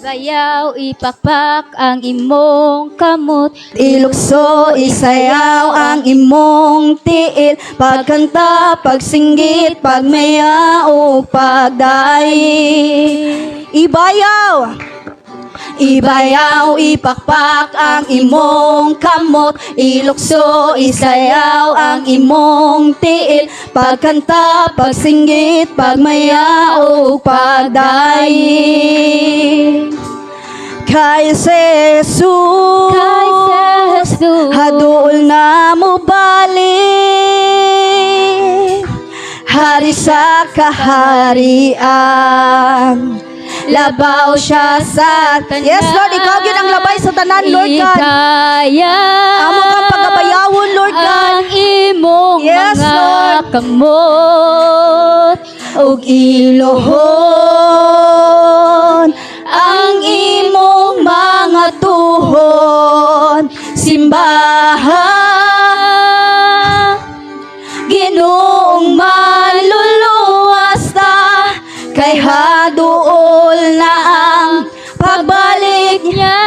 Bayaw ipakpak ang imong kamot, Ilukso, isayaw ang imong tiil, pagkanta, pagsinggit, pagmaya o pagdayi. Ibayaw, ipakpak ang imong kamot, ilukso, isayaw ang imong tiil, pagkanta, pagsinggit, pagmaya o pagdayi. Kay Jesus, hadul na mo balik, hari sa kaharian. Labaw siya sa tanan. Yes, Lord, ikaw yun ang labay sa tanan, Lord God. Amo ka pagabayawon, Lord God. Ang imong Yes, mga Lord. kamot ug ilohon, ang imong mga tuhon, simbahan, Ginoong maluluwas ta, kay haduol na ang pagbalik niya.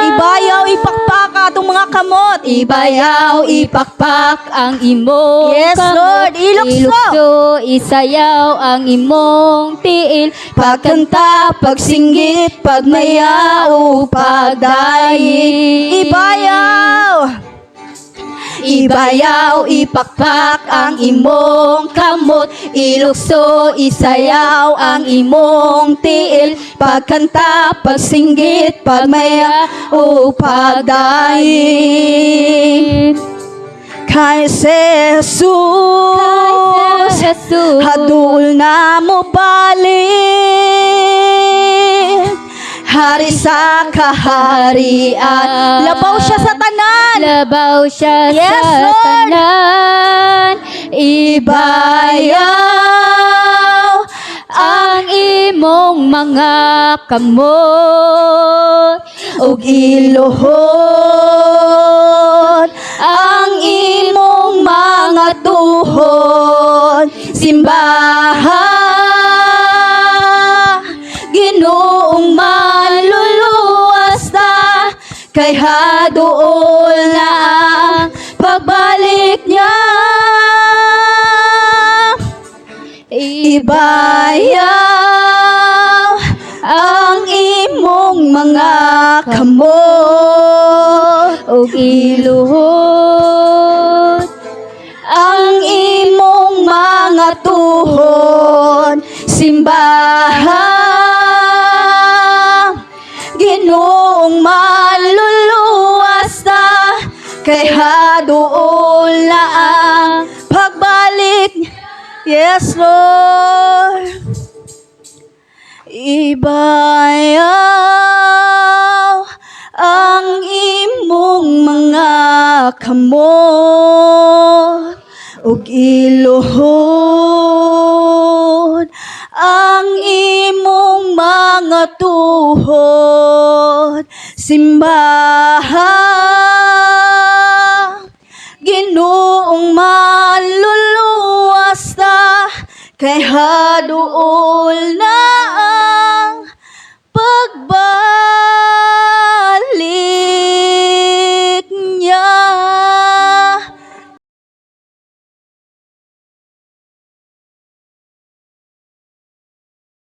Ibayaw, ipakpak atong mga kamot. Ibayaw, ipakpak ang imong Yes, kamot. Lord. Ilukso. Isayaw ang imong tiil, Pagkanta, pagsinggit, pagmaya o pagdayi. Ibayaw, ipakpak ang imong kamot, ilukso, isayaw ang imong tiil, pagkanta, pagsinggit, pagmaya o pagdayi. Kay Jesus, hadul na mo balik, hari sa kaharian. Labaw siya sa tanan. Labaw siya Yes, sa Lord. tanan. Ibayaw ang imong mga kamot ug ilohon, ang imong mga tuhon, simbahan, Ginoong maluluwas ta, kay haduol na ang pagbalik niya. Ibayaw ang imong mga kamot ug iluhod, ang imong mga tuhon, simbahan, Ginoong maluluwas ta, kay haduol na ang pagbalik. Yes, Lord. Ibayaw ang imong mga kamot ug iluhod, ang imong mga tuhod, simbahan, Ginoong maluluwas ta, kay haduol na